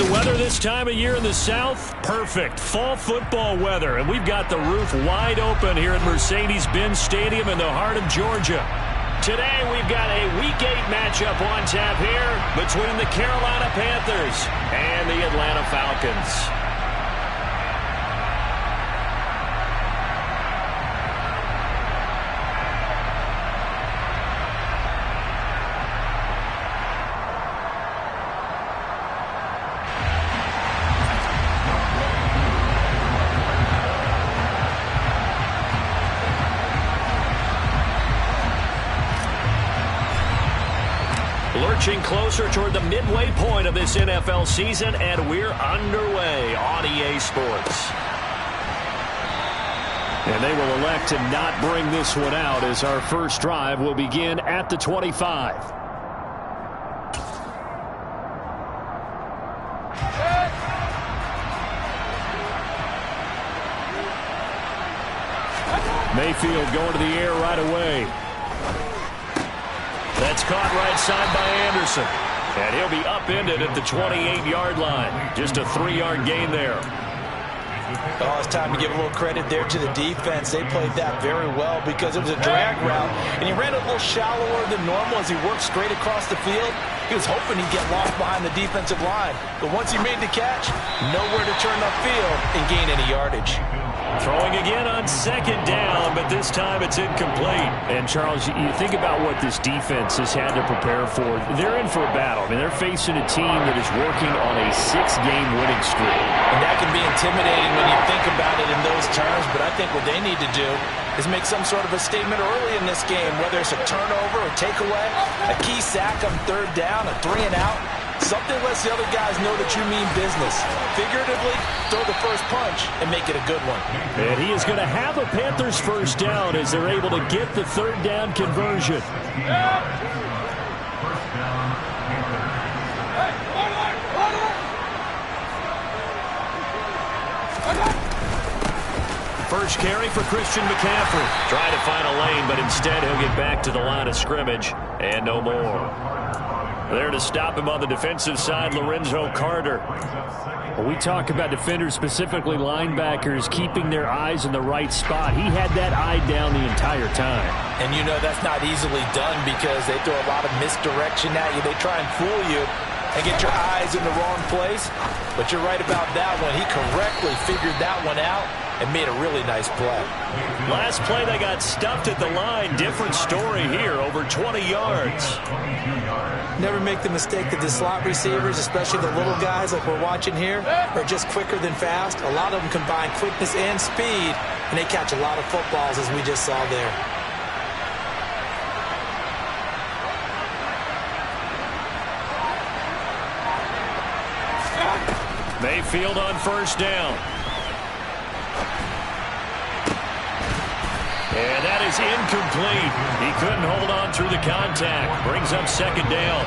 The weather this time of year in the South, perfect. Fall football weather, and we've got the roof wide open here at Mercedes-Benz Stadium in the heart of Georgia. Today we've got a Week 8 matchup on tap here between the Carolina Panthers and the Atlanta Falcons. Lurching closer toward the midway point of this NFL season, and we're underway on EA Sports. And they will elect to not bring this one out as our first drive will begin at the 25. Mayfield going to the air right away. That's caught right side by Anderson. And he'll be upended at the 28-yard line. Just a 3-yard gain there. Oh, it's time to give a little credit there to the defense. They played that very well because it was a drag route. And he ran a little shallower than normal as he worked straight across the field. He was hoping he'd get lost behind the defensive line. But once he made the catch, nowhere to turn upfield and gain any yardage. Throwing again on second down, but this time it's incomplete. And, Charles, you think about what this defense has had to prepare for. They're in for a battle. I mean, they're facing a team that is working on a 6-game winning streak. And that can be intimidating when you think about it in those terms, but I think what they need to do is make some sort of a statement early in this game, whether it's a turnover, a takeaway, a key sack on third down, a 3-and-out. Something lets the other guys know that you mean business. Figuratively, throw the first punch and make it a good one. And he is going to have a Panthers first down as they're able to get the third down conversion. First carry for Christian McCaffrey. Trying to find a lane, but instead he'll get back to the line of scrimmage and no more. There to stop him on the defensive side, Lorenzo Carter. When we talk about defenders, specifically linebackers, keeping their eyes in the right spot, he had that eye down the entire time. And you know that's not easily done because they throw a lot of misdirection at you. They try and fool you and get your eyes in the wrong place. But you're right about that one. He correctly figured that one out and made a really nice play. Last play, they got stuffed at the line. Different story here, over 20 yards. Never make the mistake that the slot receivers, especially the little guys like we're watching here, are just quicker than fast. A lot of them combine quickness and speed, and they catch a lot of footballs, as we just saw there. Mayfield on first down. And that is incomplete. He couldn't hold on through the contact. Brings up second down.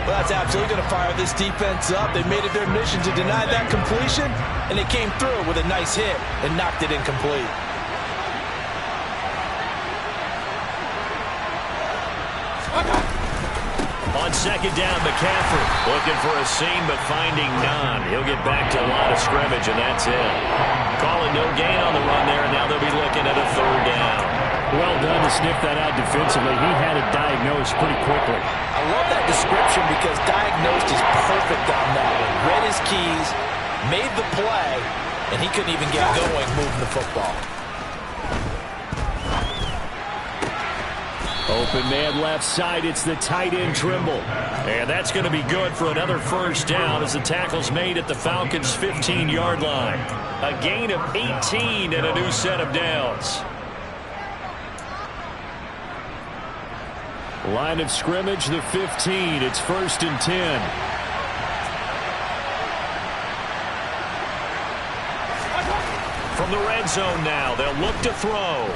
Well, that's absolutely going to fire this defense up. They made it their mission to deny that completion, and they came through with a nice hit and knocked it incomplete. On second down, McCaffrey looking for a seam but finding none. He'll get back to the line of scrimmage, and that's it. Calling no gain on the run there, and now they'll be looking at a third down. Well done to sniff that out defensively. He had it diagnosed pretty quickly. I love that description because diagnosed is perfect on that one. Read his keys, made the play, and he couldn't even get going moving the football. Open man left side. It's the tight end Trimble. And that's going to be good for another first down as the tackle's made at the Falcons' 15-yard line. A gain of 18 and a new set of downs. Line of scrimmage, the 15. It's 1st and 10. From the red zone now, they'll look to throw.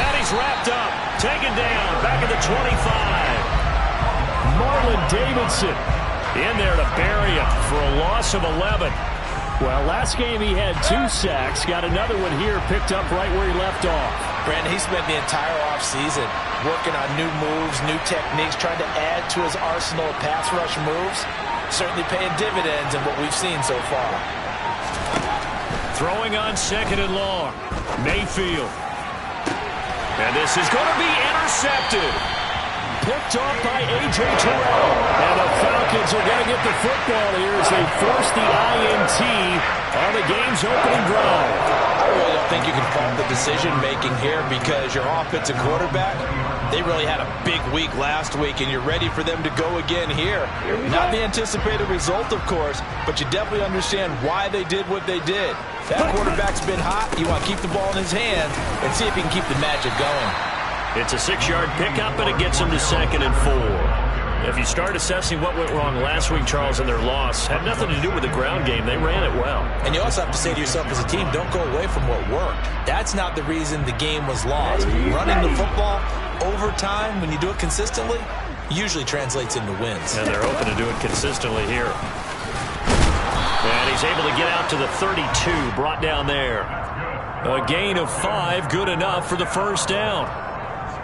And he's wrapped up, taken down, back at the 25. Marlon Davidson in there to bury him for a loss of 11. Well, last game he had 2 sacks, got another one here, picked up right where he left off. Brandon, he spent the entire offseason working on new moves, new techniques, trying to add to his arsenal of pass rush moves. Certainly paying dividends in what we've seen so far. Throwing on 2nd and long. Mayfield. And this is going to be intercepted. Picked off by A.J. Terrell. And the Falcons are going to get the football here as they force the INT on the game's opening drive. I really don't think you can fault the decision-making here because your offensive quarterback, they really had a big week last week, and you're ready for them to go again here. Not the anticipated result, of course, but you definitely understand why they did what they did. That quarterback's been hot. You want to keep the ball in his hands and see if he can keep the magic going. It's a 6-yard pickup, and it gets him to 2nd and 4. If you start assessing what went wrong last week, Charles, in their loss, had nothing to do with the ground game. They ran it well. And you also have to say to yourself as a team, don't go away from what worked. That's not the reason the game was lost. Running the football over time, when you do it consistently, usually translates into wins. And they're hoping to do it consistently here. And he's able to get out to the 32, brought down there. A gain of 5, good enough for the first down.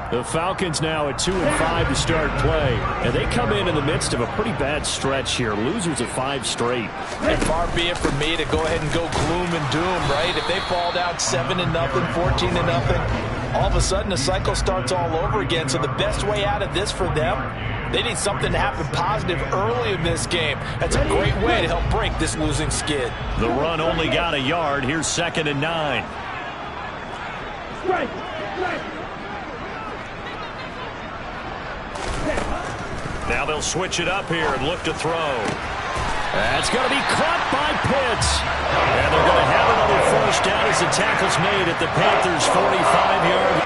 The Falcons now at 2-5 to start play. And they come in the midst of a pretty bad stretch here. Losers of 5 straight. And far be it from me to go ahead and go gloom and doom, right? If they fall down 7-0, 14-0, all of a sudden the cycle starts all over again. So the best way out of this for them, they need something to happen positive early in this game. That's a great way to help break this losing skid. The run only got a yard. Here's 2nd and 9. Right. Now they'll switch it up here and look to throw. That's going to be caught by Pitts. And they're going to have another first down as the tackle's made at the Panthers' 45-yard.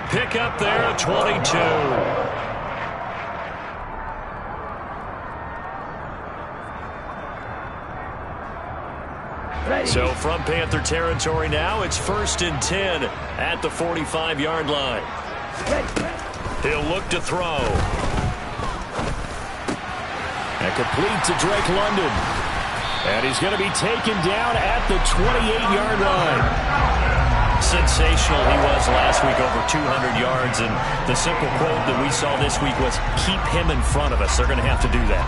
Pick up there at 22. So from Panther territory now, it's 1st and 10 at the 45-yard line. He'll look to throw. And complete to Drake London. And he's going to be taken down at the 28-yard line. Sensational he was last week, over 200 yards. And the simple quote that we saw this week was, keep him in front of us. They're going to have to do that.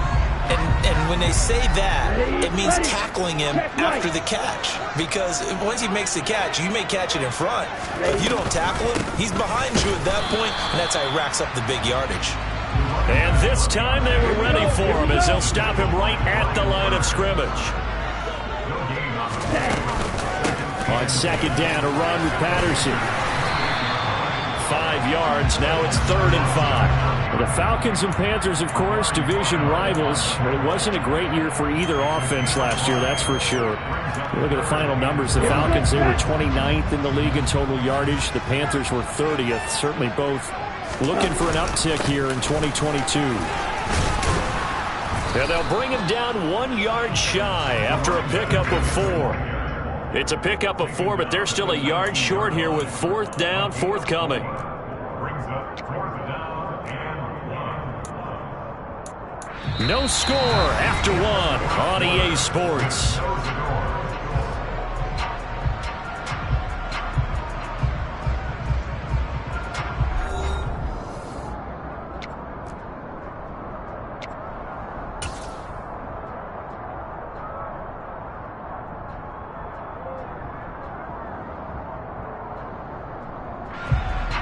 And when they say that, it means tackling him after the catch. Because once he makes the catch, you may catch it in front. If you don't tackle him, he's behind you at that point, and that's how he racks up the big yardage. And this time they were ready for him as they'll stop him right at the line of scrimmage. On 2nd down, a run with Patterson. 5 yards, now it's 3rd and 5. The Falcons and Panthers, of course, division rivals. It wasn't a great year for either offense last year, that's for sure. You look at the final numbers. The Falcons, they were 29th in the league in total yardage. The Panthers were 30th. Certainly both looking for an uptick here in 2022. And they'll bring him down 1 yard shy after a pickup of 4. It's a pickup of 4, but they're still a yard short here with 4th down, forthcoming. No score after 1 on EA Sports.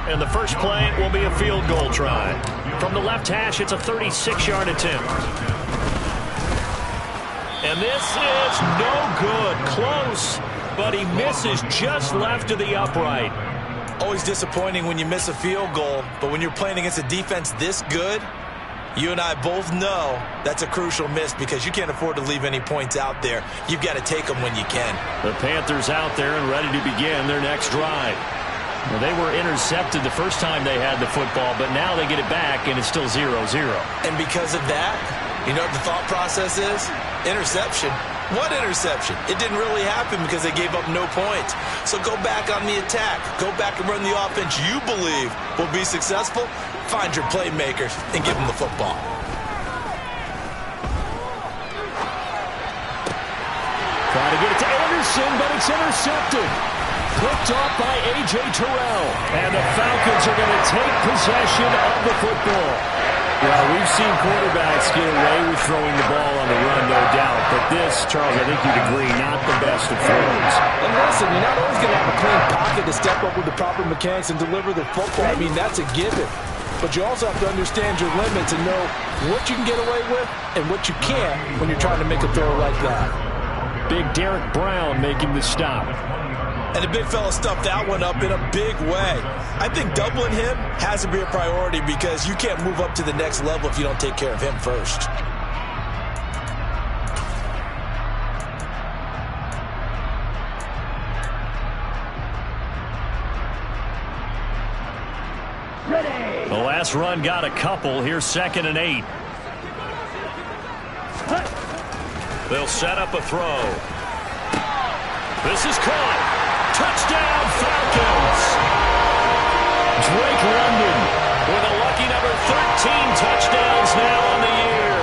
And the first play will be a field goal try. From the left hash, it's a 36-yard attempt. And this is no good. Close, but he misses just left of the upright. Always disappointing when you miss a field goal, but when you're playing against a defense this good, you and I both know that's a crucial miss because you can't afford to leave any points out there. You've got to take them when you can. The Panthers out there and ready to begin their next drive. Well, they were intercepted the first time they had the football, but now they get it back, and it's still 0-0. And because of that, you know what the thought process is? Interception. What interception? It didn't really happen because they gave up no points. So go back on the attack. Go back and run the offense you believe will be successful. Find your playmakers and give them the football. Trying to get it to Anderson, but it's intercepted. Picked off by A.J. Terrell. And the Falcons are going to take possession of the football. Well, we've seen quarterbacks get away with throwing the ball on the run, no doubt. But this, Charles, I think you'd agree, not the best of throws. And listen, you're not always going to have a clean pocket to step up with the proper mechanics and deliver the football. I mean, that's a given. But you also have to understand your limits and know what you can get away with and what you can't when you're trying to make a throw like that. Big Derek Brown making the stop. And the big fella stuffed that one up in a big way. I think doubling him has to be a priority because you can't move up to the next level if you don't take care of him first. The last run got a couple. Here's 2nd and 8. They'll set up a throw. This is caught. Touchdown, Falcons! Drake London with a lucky number 13 touchdowns now on the year.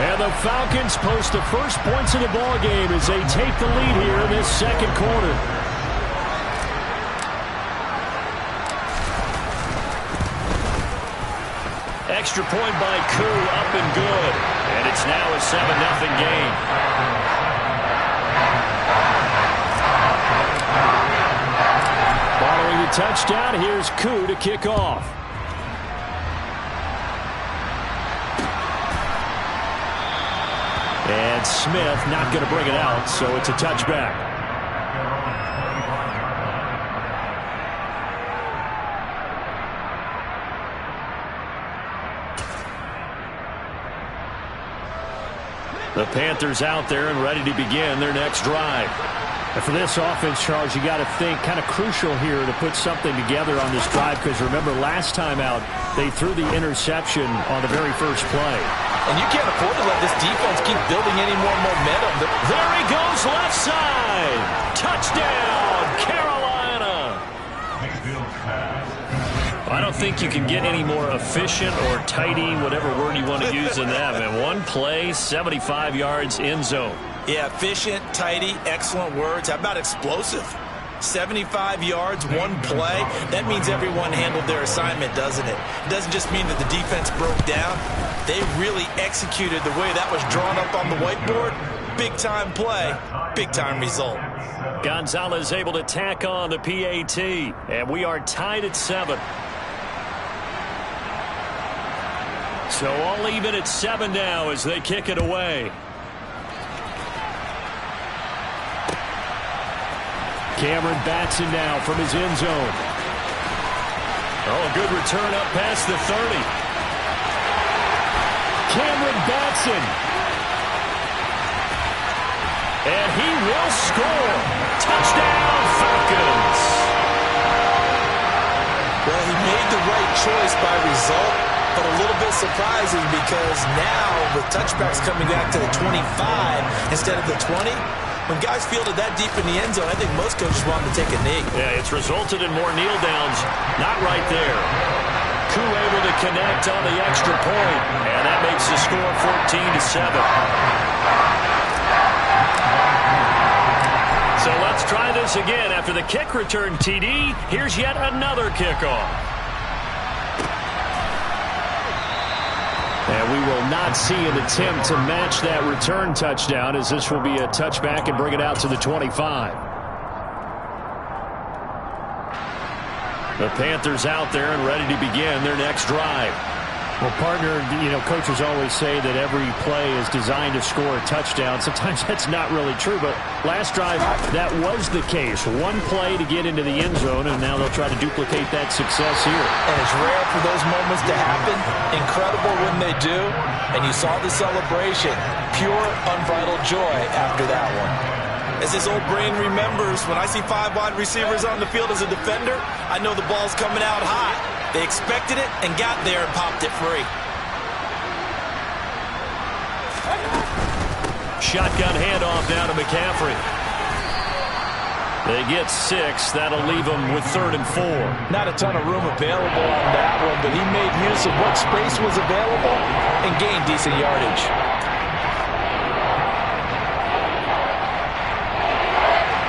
And the Falcons post the first points of the ball game as they take the lead here in this second quarter. Extra point by Koo, up and good. And it's now a 7-0 game. Following the touchdown, here's Koo to kick off. And Smith not going to bring it out, so it's a touchback. The Panthers out there and ready to begin their next drive. And for this offense, Charles, you got to think kind of crucial here to put something together on this drive because remember last time out they threw the interception on the very first play. And you can't afford to let this defense keep building any more momentum. There he goes left side. Touchdown, Carolina. I don't think you can get any more efficient or tidy, whatever word you want to use in that. Man, one play, 75 yards, end zone. Yeah, efficient, tidy, excellent words. How about explosive? 75 yards, one play. That means everyone handled their assignment, doesn't it? It doesn't just mean that the defense broke down. They really executed the way that was drawn up on the whiteboard. Big-time play, big-time result. Gonzalez able to tack on the PAT, and we are tied at 7. So all even at 7 now as they kick it away. Cameron Batson now from his end zone. Oh, a good return up past the 30. Cameron Batson. And he will score. Touchdown, Falcons. Well, he made the right choice by result, but a little bit surprising because now with touchbacks coming back to the 25 instead of the 20, when guys fielded that deep in the end zone, I think most coaches wanted to take a knee. Yeah, it's resulted in more kneel downs. Not right there. Koo able to connect on the extra point, and that makes the score 14-7. So let's try this again. After the kick return TD, here's yet another kickoff. And we will not see an attempt to match that return touchdown as this will be a touchback and bring it out to the 25. The Panthers out there and ready to begin their next drive. Well, partner, coaches always say that every play is designed to score a touchdown. Sometimes that's not really true, but last drive, that was the case. One play to get into the end zone, and now they'll try to duplicate that success here. And it's rare for those moments to happen. Incredible when they do. And you saw the celebration. Pure, unbridled joy after that one. As this old brain remembers, when I see 5 wide receivers on the field as a defender, I know the ball's coming out hot. They expected it and got there and popped it free. shotgun handoff now to McCaffrey. They get 6. That'll leave them with 3rd and 4. Not a ton of room available on that one, but he made use of what space was available and gained decent yardage.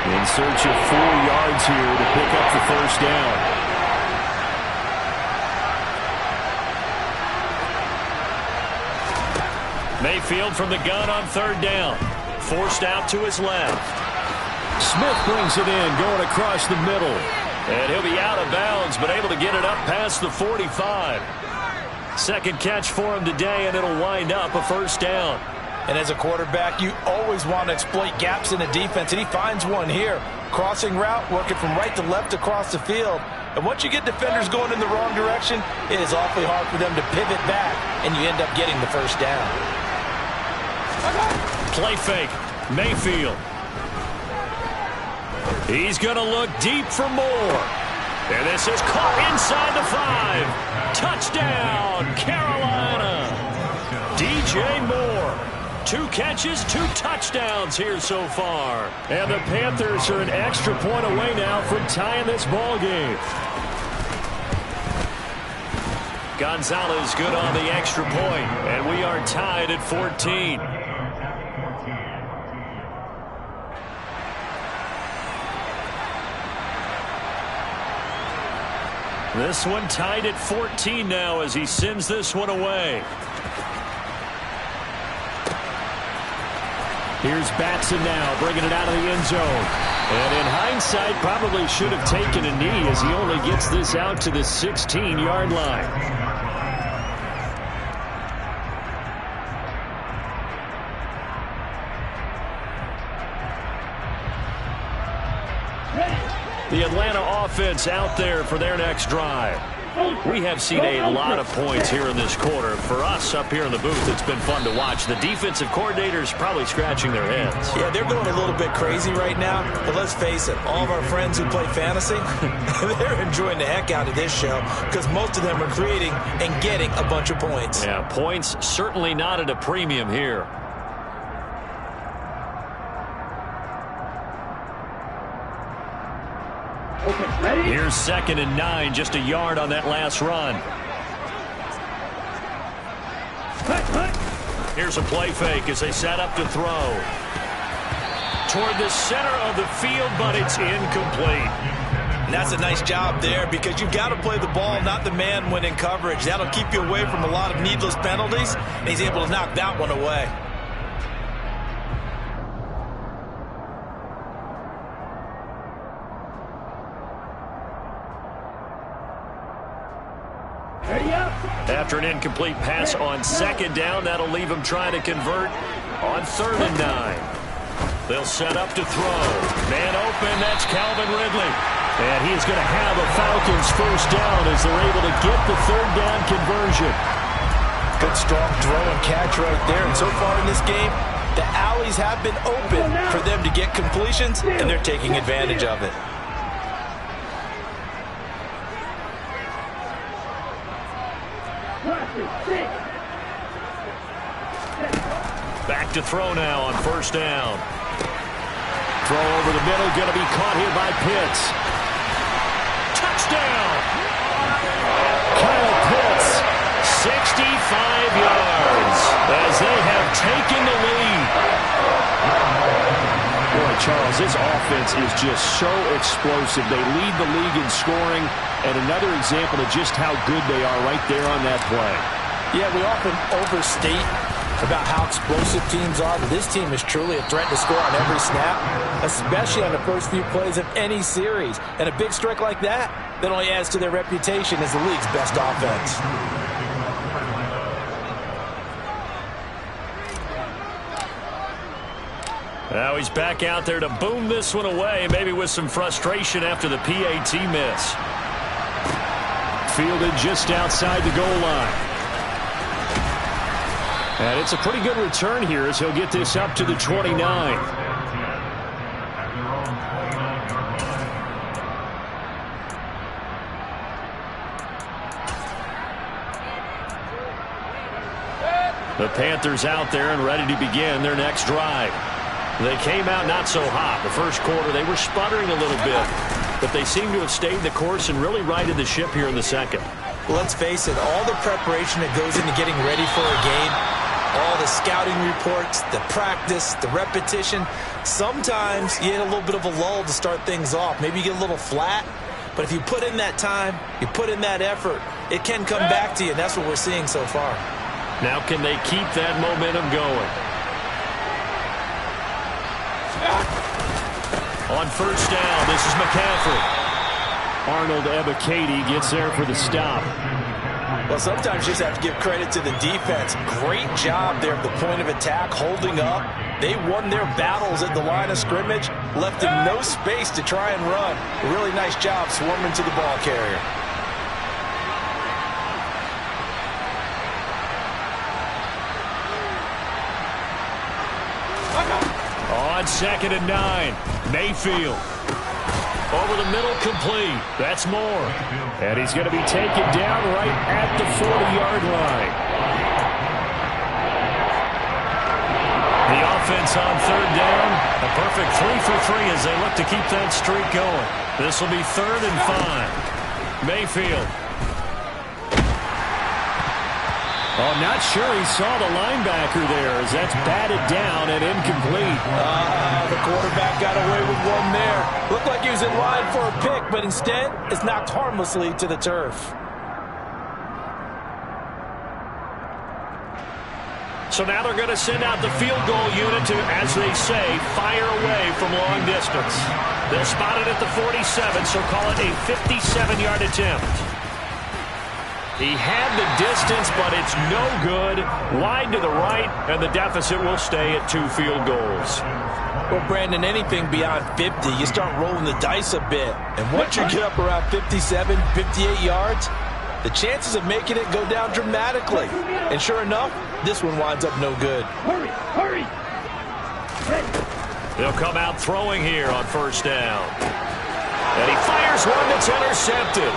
In search of 4 yards here to pick up the first down. Mayfield from the gun on 3rd down. Forced out to his left. Smith brings it in, going across the middle. And he'll be out of bounds, but able to get it up past the 45. Second catch for him today, and it'll wind up a first down. And as a quarterback, you always want to exploit gaps in the defense, and he finds one here. Crossing route, working from right to left across the field. And once you get defenders going in the wrong direction, it is awfully hard for them to pivot back, and you end up getting the first down. Play fake. Mayfield. He's going to look deep for more. And this is caught inside the 5. Touchdown, Carolina. DJ Moore. 2 catches, 2 touchdowns here so far. And the Panthers are an extra point away now from tying this ball game. Gonzalez good on the extra point, and we are tied at 14. This one tied at 14 now as he sends this one away. Here's Batson now, bringing it out of the end zone. And in hindsight, probably should have taken a knee as he only gets this out to the 16-yard line. The Atlanta offense out there for their next drive. We have seen a lot of points here in this quarter. For us up here in the booth, it's been fun to watch. The defensive coordinators probably scratching their heads. Yeah, they're going a little bit crazy right now. But let's face it, all of our friends who play fantasy, they're enjoying the heck out of this show because most of them are creating and getting a bunch of points. Yeah, points certainly not at a premium here. Here's 2nd and 9, just a yard on that last run. Here's a play fake as they set up to throw. Toward the center of the field, but it's incomplete. And that's a nice job there because you've got to play the ball, not the man when in coverage. That'll keep you away from a lot of needless penalties, and he's able to knock that one away. After an incomplete pass on 2nd down, that'll leave him trying to convert on 3rd and 9. They'll set up to throw. Man open, that's Calvin Ridley. And he's going to have a Falcons first down as they're able to get the 3rd down conversion. Good strong throw and catch right there. And so far in this game, the alleys have been open for them to get completions, and they're taking advantage of it. Back to throw now on 1st down. Throw over the middle, going to be caught here by Pitts. Touchdown! Kyle Pitts, 65 yards as they have taken the lead. Boy, Charles, this offense is just so explosive. They lead the league in scoring, and another example of just how good they are right there on that play. Yeah, we often overstate about how explosive teams are, but this team is truly a threat to score on every snap, especially on the first few plays of any series. And a big strike like that only adds to their reputation as the league's best offense. Now he's back out there to boom this one away, maybe with some frustration after the PAT miss. Fielded just outside the goal line. And it's a pretty good return here as he'll get this up to the 29. The Panthers out there and ready to begin their next drive. They came out not so hot. The first quarter, they were sputtering a little bit, but they seem to have stayed the course and really righted the ship here in the second. Well, let's face it, all the preparation that goes into getting ready for a game, all the scouting reports, the practice, the repetition, sometimes you get a little bit of a lull to start things off. Maybe you get a little flat, but if you put in that time, you put in that effort, it can come back to you, and that's what we're seeing so far. Now can they keep that momentum going? On first down, this is McCaffrey. Arnold Ebiketie gets there for the stop. Well, sometimes you just have to give credit to the defense. Great job there at the point of attack, holding up. They won their battles at the line of scrimmage, left them no space to try and run. A really nice job swarming to the ball carrier. On 2nd and 9, Mayfield. Over the middle, complete. That's Moore. And he's going to be taken down right at the 40-yard line. The offense on 3rd down. A perfect 3 for 3 as they look to keep that streak going. This will be 3rd and 5. Mayfield. Oh, not sure he saw the linebacker there as that's batted down and incomplete. The quarterback got away with one there. Looked like he was in line for a pick, but instead it's knocked harmlessly to the turf. So now they're going to send out the field goal unit to, as they say, fire away from long distance. They'll spot it at the 47, so call it a 57-yard attempt. He had the distance, but it's no good. Wide to the right, and the deficit will stay at 2 field goals. Well, Brandon, anything beyond 50, you start rolling the dice a bit. And once you get up around 57, 58 yards, the chances of making it go down dramatically. And sure enough, this one winds up no good. Hurry! They'll come out throwing here on first down. And he fires one that's intercepted.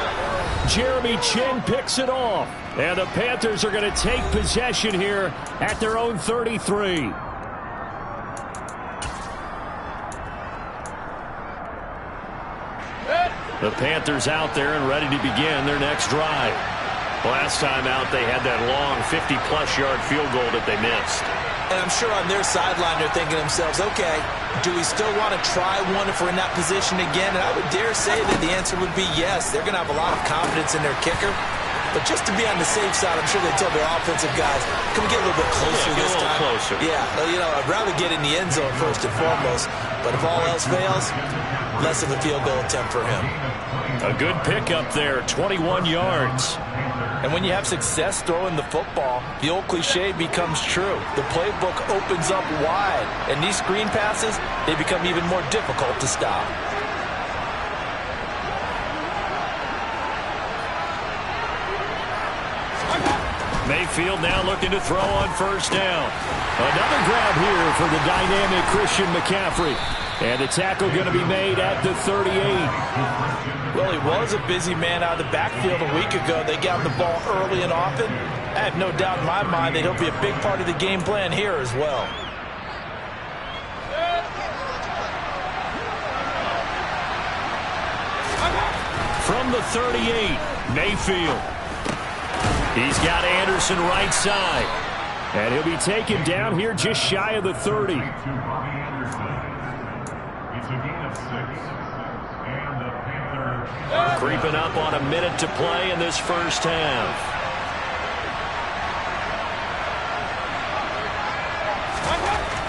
Jeremy Chin picks it off. And the Panthers are going to take possession here at their own 33. The Panthers out there and ready to begin their next drive. Last time out, they had that long 50-plus yard field goal that they missed. And I'm sure on their sideline they're thinking to themselves, okay, do we still want to try one if we're in that position again? And I would dare say that the answer would be yes. They're going to have a lot of confidence in their kicker. But just to be on the safe side, I'm sure they told their offensive guys, can we get a little bit closer this time? Closer. Yeah, you know, I'd rather get in the end zone first and foremost. But if all else fails, less of a field goal attempt for him. A good pickup there, 21 yards. And when you have success throwing the football, the old cliche becomes true. The playbook opens up wide, and these screen passes, they become even more difficult to stop. Mayfield now looking to throw on first down. Another grab here for the dynamic Christian McCaffrey. And the tackle going to be made at the 38. Well, he was a busy man out of the backfield a week ago. They got the ball early and often. I have no doubt in my mind that he'll be a big part of the game plan here as well. From the 38, Mayfield. He's got Anderson right side. And he'll be taken down here just shy of the 30. Creeping up on a minute to play in this first half.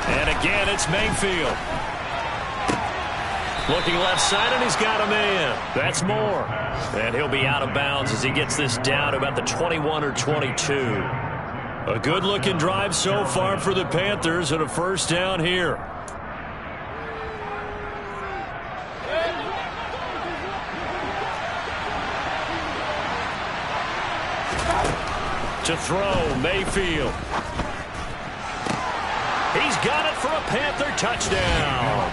And again, it's Mayfield. Looking left side, and he's got a man. That's Moore. And he'll be out of bounds as he gets this down to about the 21 or 22. A good-looking drive so far for the Panthers, and a first down here. To throw, Mayfield. He's got it for a Panther touchdown.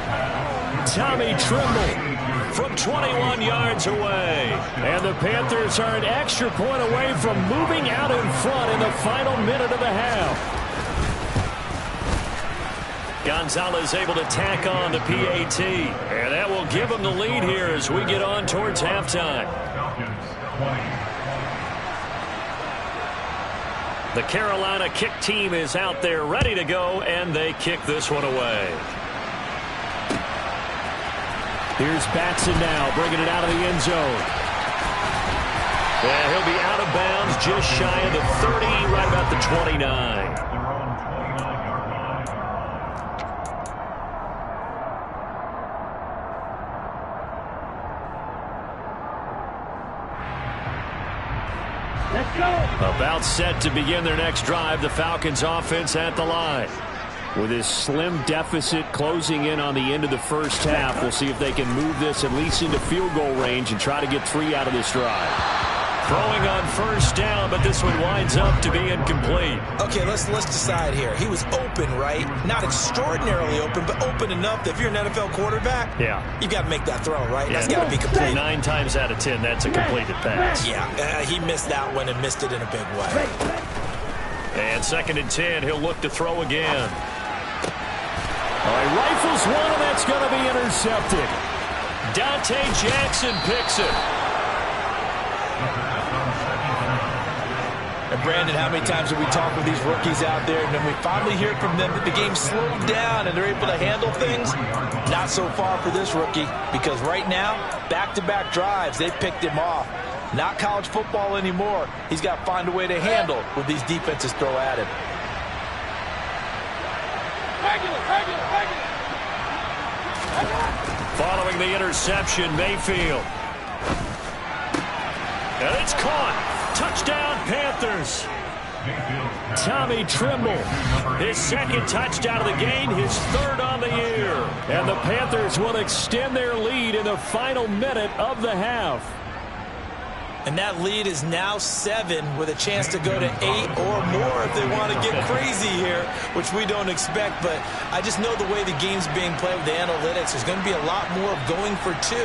Tommy Tremble from 21 yards away. And the Panthers are an extra point away from moving out in front in the final minute of the half. Gonzalez able to tack on the PAT. And that will give him the lead here as we get on towards halftime. The Carolina kick team is out there ready to go, and they kick this one away. Here's Batson now, bringing it out of the end zone. And he'll be out of bounds just shy of the 30, right about the 29. Let's go. About set to begin their next drive, the Falcons offense at the line. With his slim deficit closing in on the end of the first half, we'll see if they can move this at least into field goal range and try to get 3 out of this drive. Throwing on first down, but this one winds up to be incomplete. Okay, let's decide here. He was open, right? Not extraordinarily open, but open enough that if you're an NFL quarterback, you got to make that throw, right? Yeah. That's got to be complete. 9 times out of 10, that's a completed pass. Yeah, he missed that one and missed it in a big way. And 2nd and 10, he'll look to throw again. All right, rifles one, and that's going to be intercepted. Dante Jackson picks it. And Brandon, how many times have we talked with these rookies out there, and then we finally hear from them that the game slowed down and they're able to handle things? Not so far for this rookie, because right now, back-to-back drives, they picked him off. Not college football anymore. He's got to find a way to handle what these defenses throw at him. Following the interception, Mayfield. And it's caught. Touchdown, Panthers. Tommy Tremble, his 2nd touchdown of the game, his 3rd on the year. And the Panthers will extend their lead in the final minute of the half. And that lead is now 7 with a chance to go to 8 or more if they want to get crazy here, which we don't expect. But I just know the way the game's being played with the analytics, there's going to be a lot more of going for 2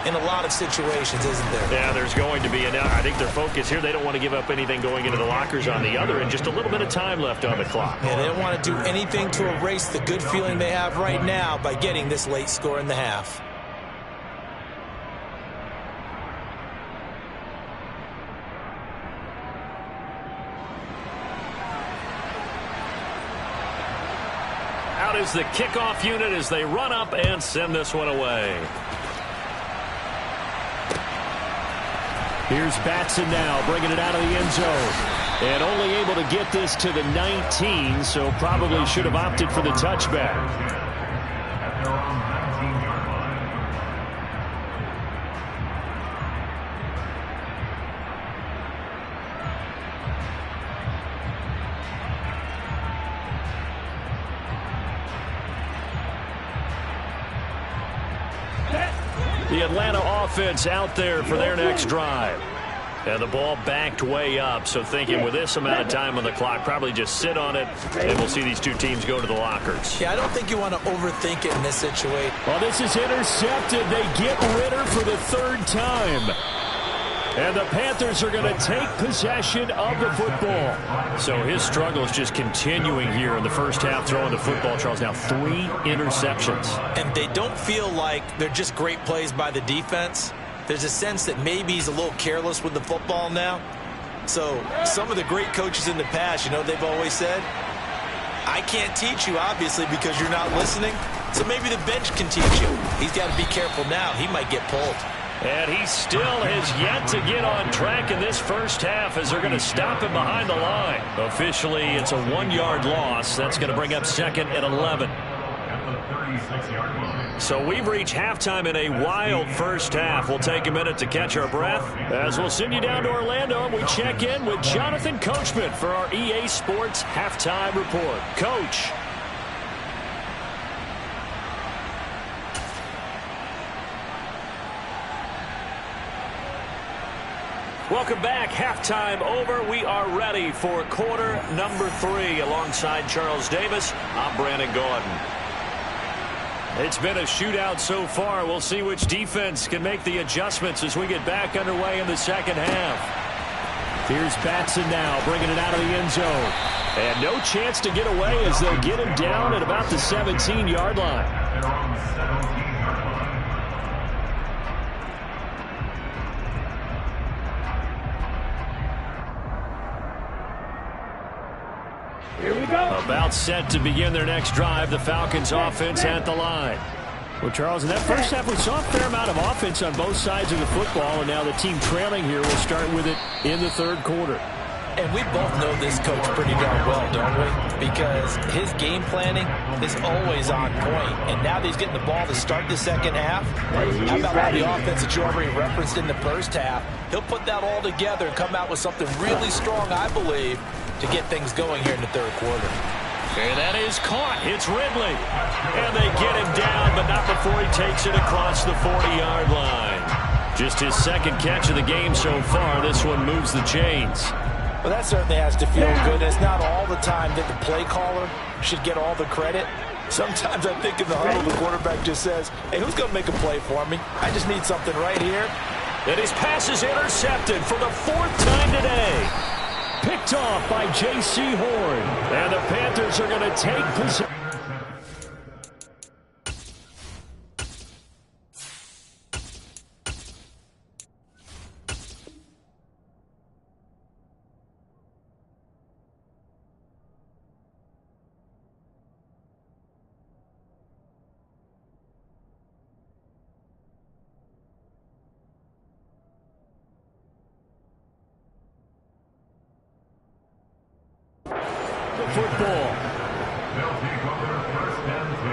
in a lot of situations, isn't there? Yeah, there's going to be. And I think their focus here, they don't want to give up anything going into the lockers on the other, and just a little bit of time left on the clock. Yeah, they don't want to do anything to erase the good feeling they have right now by getting this late score in the half. Out is the kickoff unit as they run up and send this one away. Here's Batson now, bringing it out of the end zone. And only able to get this to the 19, so probably should have opted for the touchback. The Atlanta offense out there for their next drive. And the ball backed way up, so thinking with this amount of time on the clock, probably just sit on it, and we'll see these 2 teams go to the lockers. Yeah, I don't think you want to overthink it in this situation. Well, this is intercepted. They get Ritter for the 3rd time. And the Panthers are going to take possession of the football. So his struggle is just continuing here in the first half, throwing the football. Charles, now 3 interceptions. And they don't feel like they're just great plays by the defense. There's a sense that maybe he's a little careless with the football now. So some of the great coaches in the past, you know, they've always said, I can't teach you, obviously, because you're not listening. So maybe the bench can teach you. He's got to be careful now. He might get pulled. And he still has yet to get on track in this first half as they're going to stop him behind the line. Officially, it's a 1-yard loss. That's going to bring up 2nd and 11. So we've reached halftime in a wild first half. We'll take a minute to catch our breath as we'll send you down to Orlando and we check in with Jonathan Coachman for our EA Sports Halftime Report. Coach. Welcome back. Halftime over. We are ready for quarter number 3 alongside Charles Davis. I'm Brandon Gordon. It's been a shootout so far. We'll see which defense can make the adjustments as we get back underway in the second half. Here's Batson now, bringing it out of the end zone. And no chance to get away as they'll get him down at about the 17-yard line. Here we go. About set to begin their next drive, the Falcons offense at the line. Well, Charles, in that first half, we saw a fair amount of offense on both sides of the football, and now the team trailing here will start with it in the third quarter. And we both know this coach pretty darn well, don't we? Because his game planning is always on point. And now that he's getting the ball to start the second half, how about all the offense that you already referenced in the first half? He'll put that all together and come out with something really strong, I believe, to get things going here in the third quarter. And that is caught. It's Ridley. And they get him down, but not before he takes it across the 40-yard line. Just his second catch of the game so far. This one moves the chains. Well, that certainly has to feel good. It's not all the time that the play caller should get all the credit. Sometimes I think in the huddle, the quarterback just says, hey, who's going to make a play for me? I just need something right here. And his pass is intercepted for the fourth time today. Picked off by J.C. Horn. And the Panthers are going to take possession. Football. They'll take over first and 10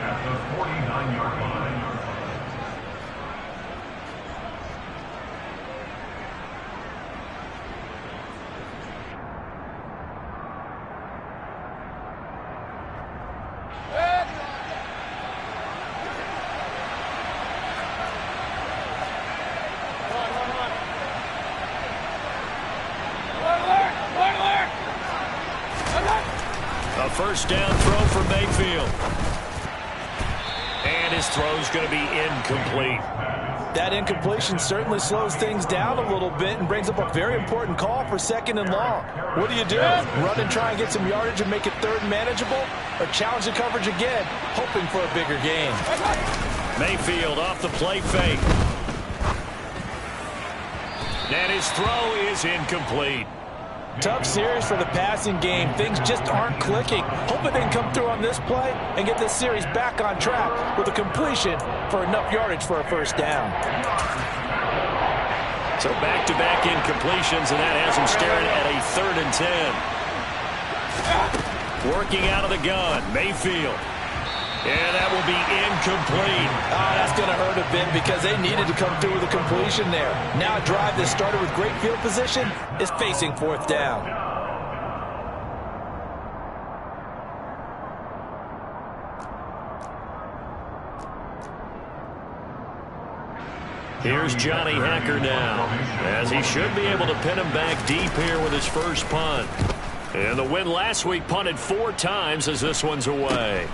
at the 49-yard line. First down throw for Mayfield. And his throw's going to be incomplete. That incompletion certainly slows things down a little bit and brings up a very important call for second and long. What do you do? Run and try and get some yardage and make it third and manageable? Or challenge the coverage again, hoping for a bigger gain? Mayfield off the play fake. And his throw is incomplete. Tough series for the passing game. Things just aren't clicking. Hoping they can come through on this play and get this series back on track with a completion for enough yardage for a first down. So back-to-back incompletions, and that has him staring at a 3rd and 10. Working out of the gun, Mayfield. And that will be incomplete. Oh, that's going to hurt a bit because they needed to come through with a completion there. Now a drive that started with great field position is facing 4th down. Here's Johnny Hacker now, as he should be able to pin him back deep here with his first punt. And the win last week punted 4 times as this one's away.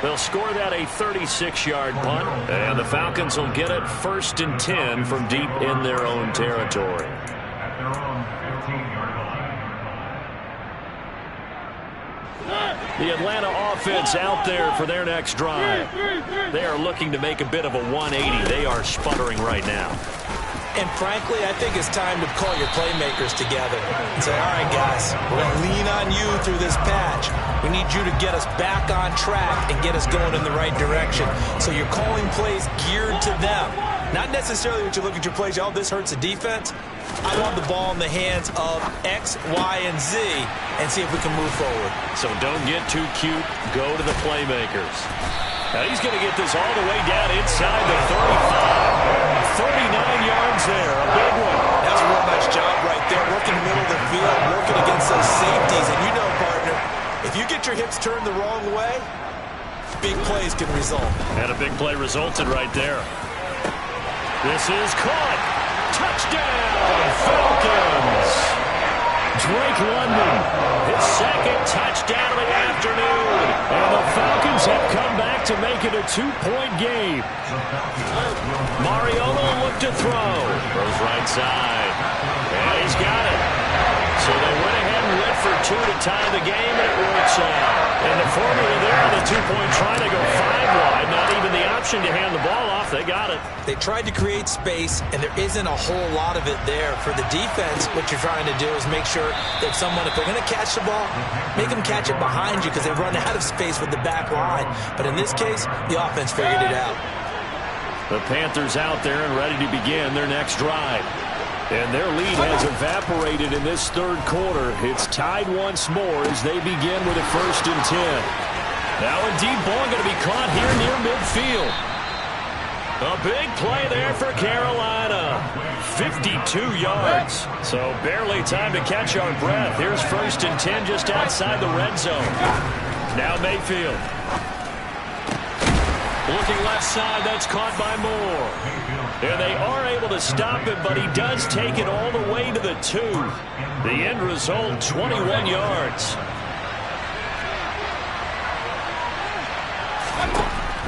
They'll score that a 36-yard punt, and the Falcons will get it 1st and 10 from deep in their own territory. At their own 15-yard line. The Atlanta offense out there for their next drive. They are looking to make a bit of a 180. They are sputtering right now. And frankly, I think it's time to call your playmakers together and say, all right, guys, we're going to lean on you through this patch. We need you to get us back on track and get us going in the right direction. So you're calling plays geared to them. Not necessarily that you look at your plays, oh, this hurts the defense. I want the ball in the hands of X, Y, and Z and see if we can move forward. So don't get too cute. Go to the playmakers. Now he's going to get this all the way down inside the 35. 39 yards there, a big one. That's a real nice job right there, working the middle of the field, working against those safeties. And you know, partner, if you get your hips turned the wrong way, big plays can result. And a big play resulted right there. This is caught. Touchdown, Falcons. Drake London, his second touchdown of the afternoon. And the Falcons have come back to make it a 2-point game. Mariota looked to throw. Throws right side. And he's got it. So they went ahead and went for 2 to tie the game, and it works out. And the formula there on the 2-point try to go 5 wide. Not even the option to hand the ball off. They got it. They tried to create space, and there isn't a whole lot of it there. For the defense, what you're trying to do is make sure that if they're going to catch the ball, make them catch it behind you because they run out of space with the back line. But in this case, the offense figured it out. The Panthers out there and ready to begin their next drive. And their lead has evaporated in this third quarter. It's tied once more as they begin with a 1st and 10. Now a deep ball going to be caught here near midfield. A big play there for Carolina. 52 yards. So barely time to catch our breath. Here's 1st and 10 just outside the red zone. Now Mayfield. Looking left side, that's caught by Moore. And they are able to stop him, but he does take it all the way to the 2. The end result, 21 yards.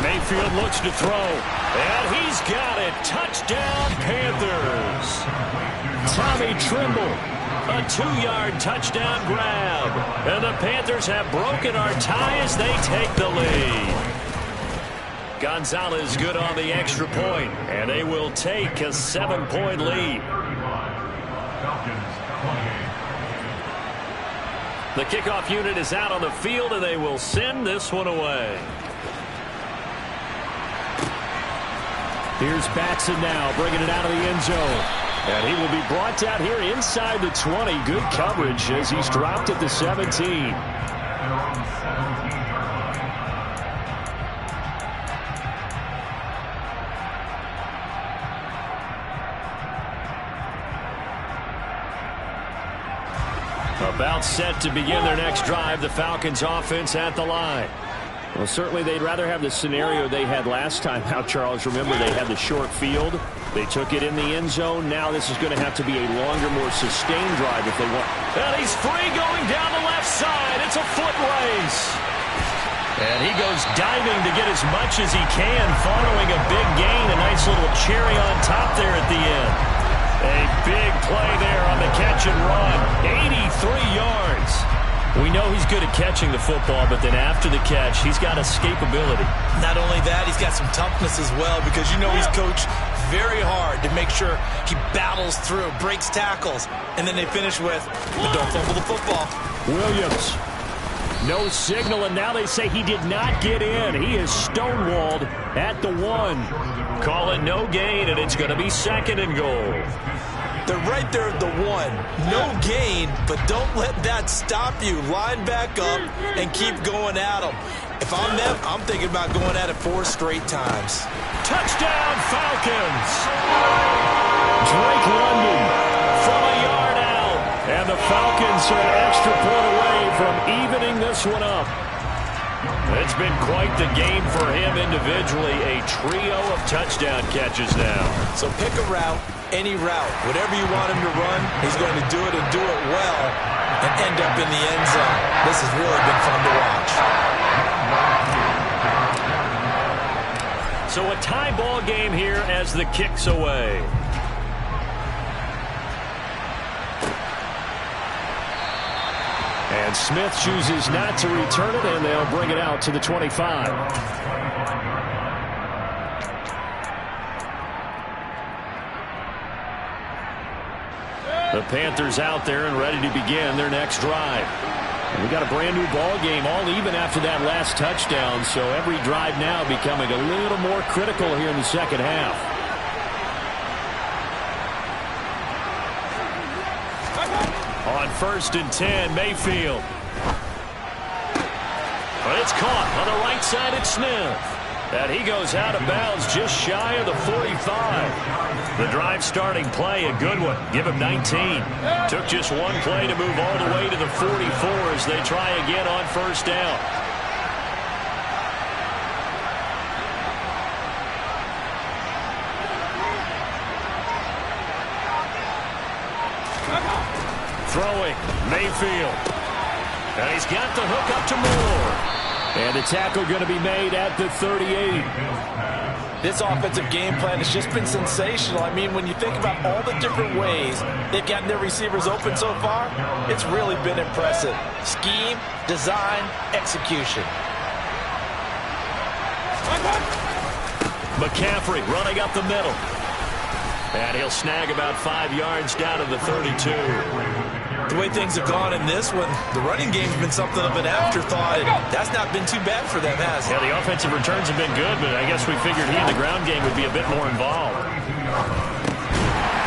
Mayfield looks to throw, and he's got it. Touchdown, Panthers. Tommy Trimble, a 2-yard touchdown grab. And the Panthers have broken our tie as they take the lead. Gonzalez good on the extra point, and they will take a 7-point lead. The kickoff unit is out on the field, and they will send this one away. Here's Batson now, bringing it out of the end zone. And he will be brought down here inside the 20. Good coverage as he's dropped at the 17. About set to begin their next drive, the Falcons offense at the line. Well, certainly they'd rather have the scenario they had last time out, Charles. Remember, they had the short field. They took it in the end zone. Now this is going to have to be a longer, more sustained drive if they want. And he's free going down the left side. It's a foot race. And he goes diving to get as much as he can following a big gain. A nice little cherry on top there at the end. A big play there on the catch and run. 83 yards. We know he's good at catching the football, but then after the catch, he's got escapability. Not only that, he's got some toughness as well because you know he's coached very hard to make sure he battles through, breaks tackles, and then they finish with, but don't fumble the football. Williams. No signal, and now they say he did not get in. He is stonewalled at the 1. Call it no gain, and it's going to be 2nd and goal. They're right there at the 1. No gain, but don't let that stop you. Line back up and keep going at them. If I'm them, I'm thinking about going at it 4 straight times. Touchdown, Falcons! Drake London from a yard out. And the Falcons are an extra point away from evening this one up. It's been quite the game for him individually. A trio of touchdown catches now. So pick a route, any route. Whatever you want him to run, he's going to do it and do it well and end up in the end zone. This has really been fun to watch. So a tie ball game here as the kick's away. And Smith chooses not to return it, and they'll bring it out to the 25. The Panthers out there and ready to begin their next drive. And we got a brand new ball game, all even after that last touchdown, so every drive now becoming a little more critical here in the second half. On 1st and 10, Mayfield. But it's caught on the right side at Smith. And he goes out of bounds just shy of the 45. The drive starting play, a good one. Give him 19. Took just one play to move all the way to the 44 as they try again on 1st down. Throwing, Mayfield. And he's got the hook up to Moore. And the tackle going to be made at the 38. This offensive game plan has just been sensational. I mean, when you think about all the different ways they've gotten their receivers open so far, it's really been impressive. Scheme, design, execution. McCaffrey running up the middle. And he'll snag about 5 yards down to the 32. The way things have gone in this one, the running game's been something of an afterthought. That's not been too bad for them, has it? Yeah, the offensive returns have been good, but I guess we figured he in the ground game would be a bit more involved.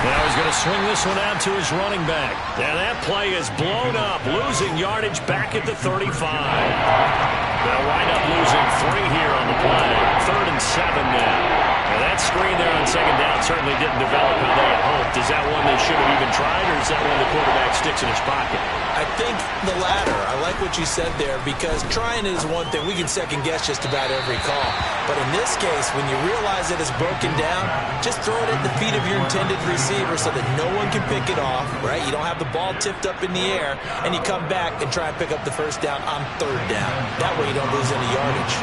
Now he's going to swing this one out to his running back. And that play is blown up, losing yardage back at the 35. They'll wind up losing 3 here on the play. 3rd and 7 now. Now that screen there on 2nd down certainly didn't develop how they had hoped. Is that one they should have even tried, or is that one the quarterback sticks in his pocket? I think the latter. I like what you said there, because trying is one thing. We can second guess just about every call. But in this case, when you realize it is broken down, just throw it at the feet of your intended receiver so that no one can pick it off, right? You don't have the ball tipped up in the air, and you come back and try and pick up the 1st down on 3rd down. That way you don't lose any yardage.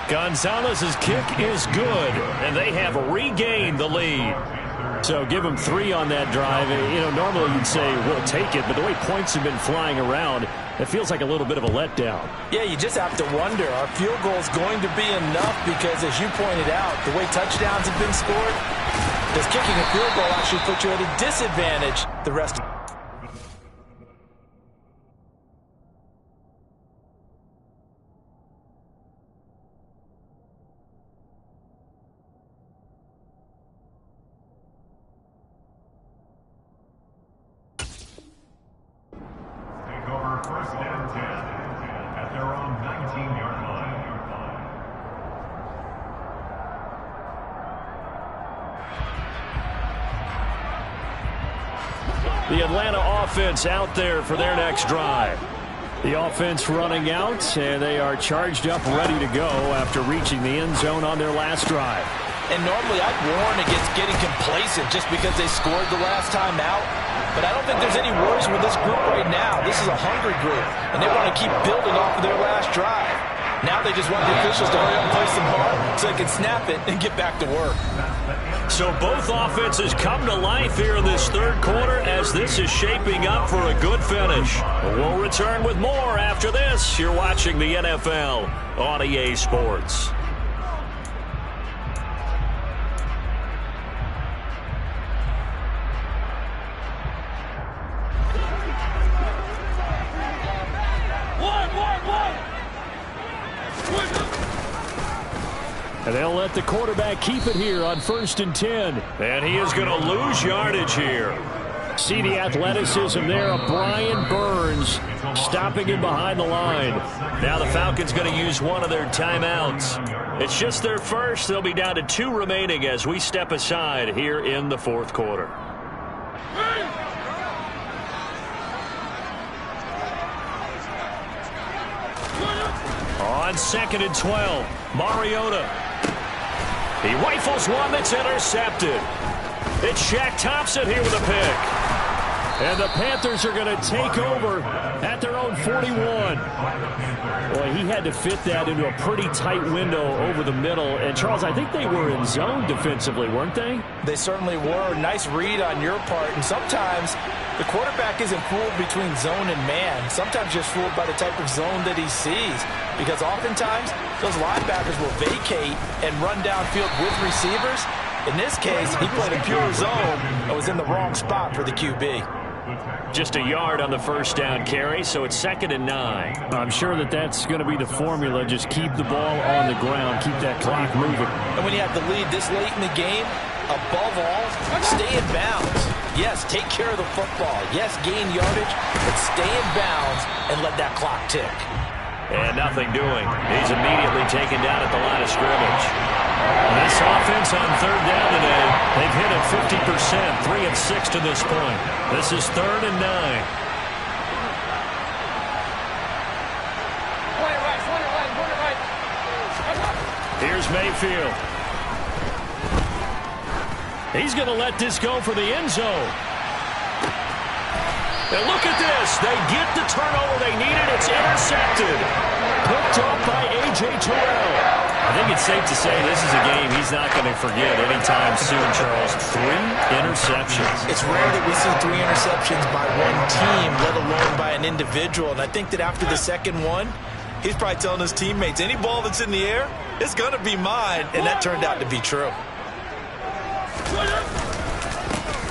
Gonzalez's kick is good, and they have regained the lead. So give them 3 on that drive. You know, normally you'd say, we'll take it, but the way points have been flying around, it feels like a little bit of a letdown. Yeah, you just have to wonder, are field goals going to be enough? Because as you pointed out, the way touchdowns have been scored, does kicking a field goal actually put you at a disadvantage the rest of Over 1st and 10 at their own 19-yard line. The Atlanta offense out there for their next drive. The offense running out, and they are charged up, ready to go after reaching the end zone on their last drive. And normally I'd warn against getting complacent just because they scored the last time out. But I don't think there's any worries with this group right now. This is a hungry group, and they want to keep building off of their last drive. Now they just want the officials to hurry up and play some hard so they can snap it and get back to work. So both offenses come to life here in this 3rd quarter as this is shaping up for a good finish. We'll return with more after this. You're watching the NFL on EA Sports. And they'll let the quarterback keep it here on 1st and 10. And he is going to lose yardage here. See the athleticism there of Brian Burns stopping him behind the line. Now the Falcons going to use one of their timeouts. It's just their first. They'll be down to 2 remaining as we step aside here in the 4th quarter. On 2nd and 12, Mariota. He rifles one that's intercepted. It's Shaq Thompson here with a pick. And the Panthers are going to take over at their own 41. Boy, he had to fit that into a pretty tight window over the middle. And, Charles, I think they were in zone defensively, weren't they? They certainly were. Nice read on your part. And sometimes the quarterback isn't fooled between zone and man. Sometimes just fooled by the type of zone that he sees. Because oftentimes, those linebackers will vacate and run downfield with receivers. In this case, he played a pure zone and was in the wrong spot for the QB. Just a yard on the 1st down carry, so it's 2nd and 9. I'm sure that that's going to be the formula. Just keep the ball on the ground, keep that clock moving. And when you have the lead this late in the game, above all, stay in bounds. Yes, take care of the football. Yes, gain yardage, but stay in bounds and let that clock tick. And nothing doing. He's immediately taken down at the line of scrimmage. This offense on 3rd down today, they've hit it 50%, 3 of 6 to this point. This is 3rd and 9. Here's Mayfield. He's going to let this go for the end zone. And look at this. They get the turnover they needed. It's intercepted. Picked up by A.J. Terrell. I think it's safe to say this is a game he's not going to forget anytime soon, Charles. 3 interceptions. It's rare that we see 3 interceptions by one team, let alone by an individual. And I think that after the second one, he's probably telling his teammates, any ball that's in the air, it's going to be mine. And that turned out to be true.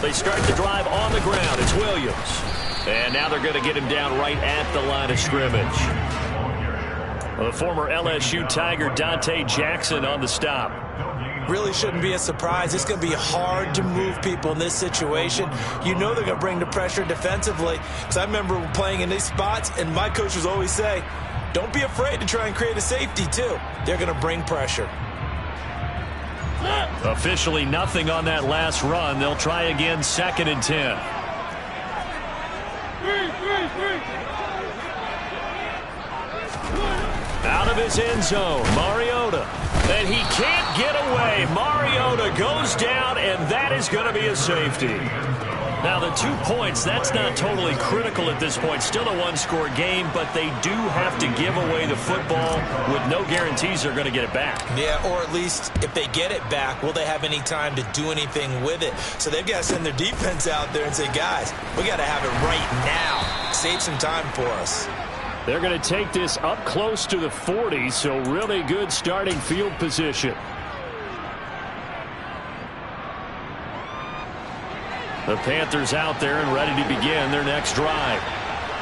They start the drive on the ground. It's Williams. And now they're going to get him down right at the line of scrimmage. The former LSU Tiger Dante Jackson on the stop. Really shouldn't be a surprise. It's going to be hard to move people in this situation. You know they're going to bring the pressure defensively. Because I remember playing in these spots, and my coaches always say, don't be afraid to try and create a safety, too. They're going to bring pressure. Officially nothing on that last run. They'll try again, 2nd and 10. Out of his end zone, Mariota. And he can't get away. Mariota goes down, and that is going to be a safety. Now, the 2 points, that's not totally critical at this point. Still a 1-score game, but they do have to give away the football with no guarantees they're going to get it back. Yeah, or at least if they get it back, will they have any time to do anything with it? So they've got to send their defense out there and say, guys, we got to have it right now. Save some time for us. They're going to take this up close to the 40, so really good starting field position. The Panthers out there and ready to begin their next drive.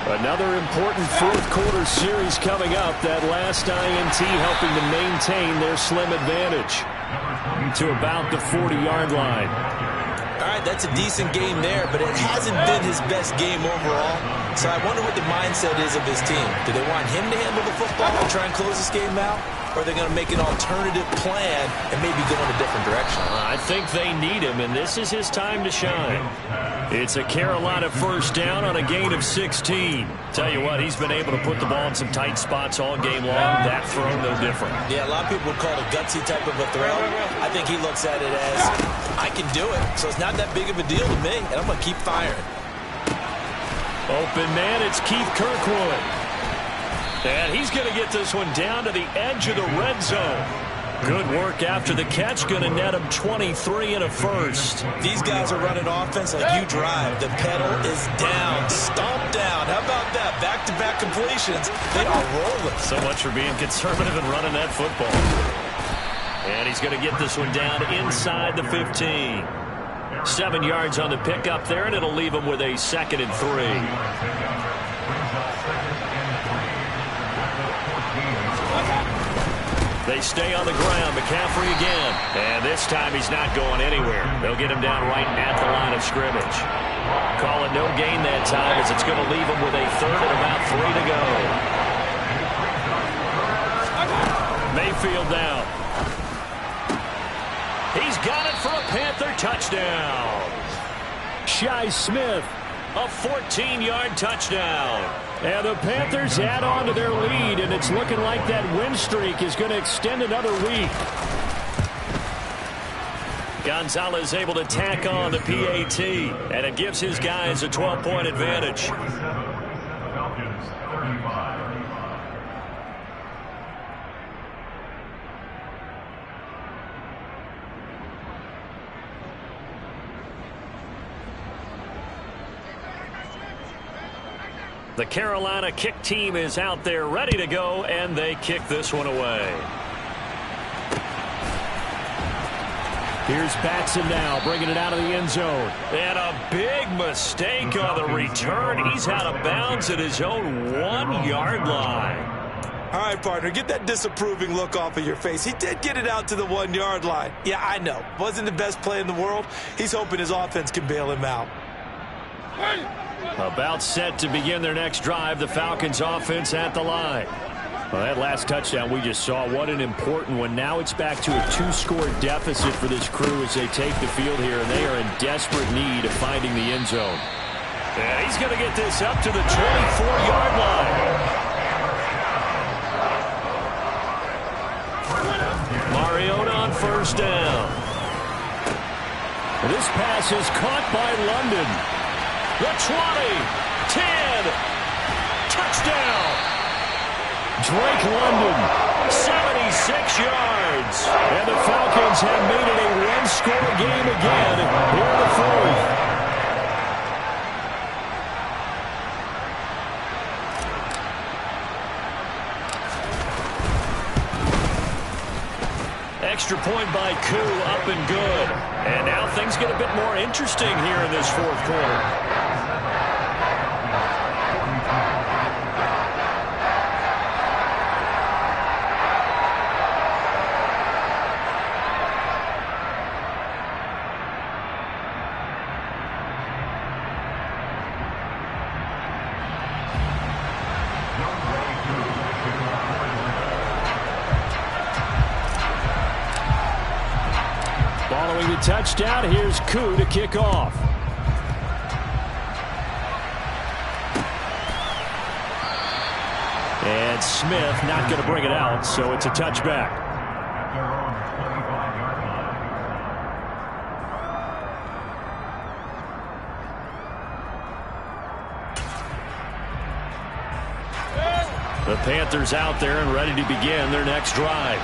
Another important fourth-quarter series coming up. That last INT helping to maintain their slim advantage to about the 40-yard line. All right, that's a decent game there, but it hasn't been his best game overall. So I wonder what the mindset is of his team. Do they want him to handle the football and try and close this game out? Or are they going to make an alternative plan and maybe go in a different direction? I think they need him, and this is his time to shine. It's a Carolina first down on a gain of 16. Tell you what, he's been able to put the ball in some tight spots all game long. That throw, no different. Yeah, a lot of people would call it a gutsy type of a throw. I think he looks at it as, I can do it, so it's not that big of a deal to me, and I'm going to keep firing. Open man, it's Keith Kirkwood. And he's going to get this one down to the edge of the red zone. Good work after the catch. Going to net him 23 and a first. These guys are running offense like you drive. The pedal is down. Stomp down. How about that? Back-to-back completions. They are rolling. So much for being conservative and running that football. And he's going to get this one down inside the 15. 7 yards on the pickup there, and it'll leave him with a 2nd and 3. They stay on the ground. McCaffrey again. And this time he's not going anywhere. They'll get him down right at the line of scrimmage. Call it no gain that time as it's going to leave him with a 3rd and about 3 to go. Mayfield down. He's got it for a Panther touchdown. Shi Smith, a 14-yard touchdown. And the Panthers add on to their lead, and it's looking like that win streak is going to extend another week. Gonzalez able to tack on the PAT, and it gives his guys a 12-point advantage. Falcons 35. The Carolina kick team is out there ready to go, and they kick this one away. Here's Batson now, bringing it out of the end zone. And a big mistake on the return. He's out of bounds at his own 1-yard line. All right, partner, get that disapproving look off of your face. He did get it out to the 1-yard line. Yeah, I know. Wasn't the best play in the world. He's hoping his offense can bail him out. About set to begin their next drive, the Falcons offense at the line. Well, that last touchdown we just saw, what an important one. Now it's back to a 2-score deficit for this crew as they take the field here, and they are in desperate need of finding the end zone. And he's going to get this up to the 24-yard line. Mariota on first down. This pass is caught by London. The 20, 10, touchdown. Drake London, 76 yards. And the Falcons have made it a one-score game again here in the fourth. Extra point by Koo, up and good. And now things get a bit more interesting here in this fourth quarter. Following the touchdown, here's Koo to kick off. And Smith not going to bring it out, so it's a touchback. The Panthers out there and ready to begin their next drive.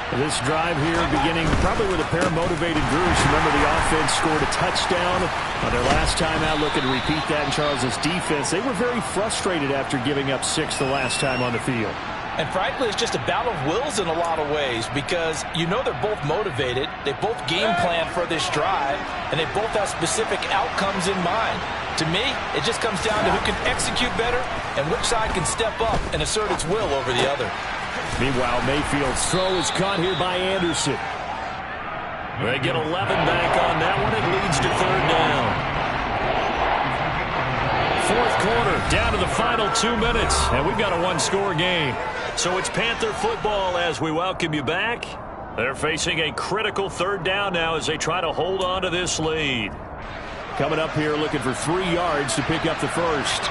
This drive here beginning probably with a pair of motivated groups. Remember, the offense scored a touchdown on their last time out. Looking to repeat that in Charles's defense. They were very frustrated after giving up 6 the last time on the field. And frankly, it's just a battle of wills in a lot of ways because you know they're both motivated. They both game plan for this drive, and they both have specific outcomes in mind. To me, it just comes down to who can execute better and which side can step up and assert its will over the other. Meanwhile, Mayfield's throw is caught here by Anderson. They get 11 back on that one. It leads to third down. Fourth quarter, down to the final 2 minutes, and we've got a one-score game. So it's Panther football as we welcome you back. They're facing a critical third down now as they try to hold on to this lead. Coming up here looking for 3 yards to pick up the first.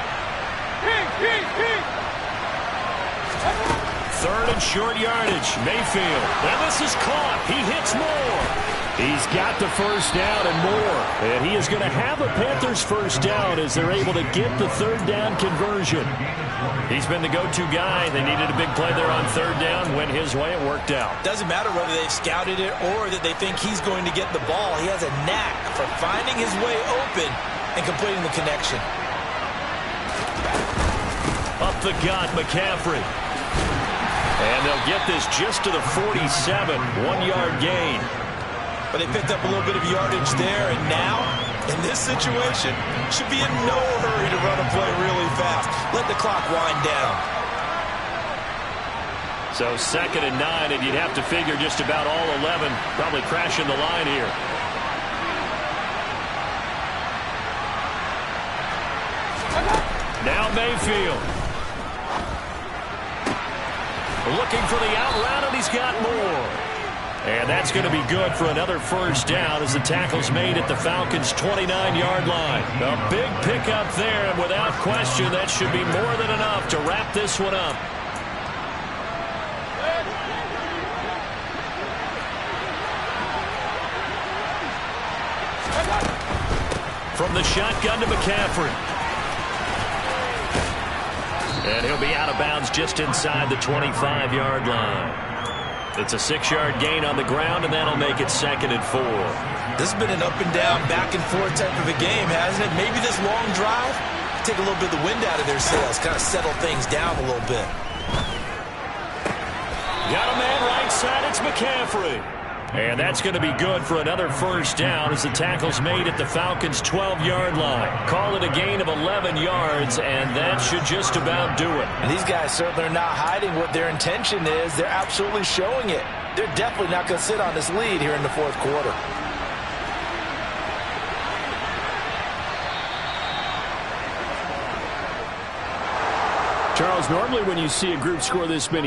Third and short yardage. Mayfield. And this is caught. He hits Moore. He's got the first down and more. And he is going to have a Panthers first down as they're able to get the third down conversion. He's been the go-to guy. They needed a big play there on third down. Went his way. It worked out. Doesn't matter whether they've scouted it or that they think he's going to get the ball. He has a knack for finding his way open and completing the connection. Up the gut, McCaffrey. And they'll get this just to the 47, 1-yard gain. But they picked up a little bit of yardage there, and now, in this situation, should be in no hurry to run a play really fast. Let the clock wind down. So 2nd and 9, and you'd have to figure just about all 11 probably crashing the line here. Now Mayfield. Looking for the out route, and he's got more. And that's going to be good for another first down as the tackle's made at the Falcons' 29-yard line. A big pickup there, and without question, that should be more than enough to wrap this one up. From the shotgun to McCaffrey. And he'll be out of bounds just inside the 25-yard line. It's a 6-yard gain on the ground, and that'll make it 2nd and 4. This has been an up-and-down, back-and-forth type of a game, hasn't it? Maybe this long drive, take a little bit of the wind out of their sails, kind of settle things down a little bit. Got a man right side, it's McCaffrey. And that's going to be good for another first down as the tackle's made at the Falcons' 12-yard line. Call it a gain of 11 yards, and that should just about do it. And these guys certainly are not hiding what their intention is. They're absolutely showing it. They're definitely not going to sit on this lead here in the fourth quarter. Charles, normally when you see a group score this many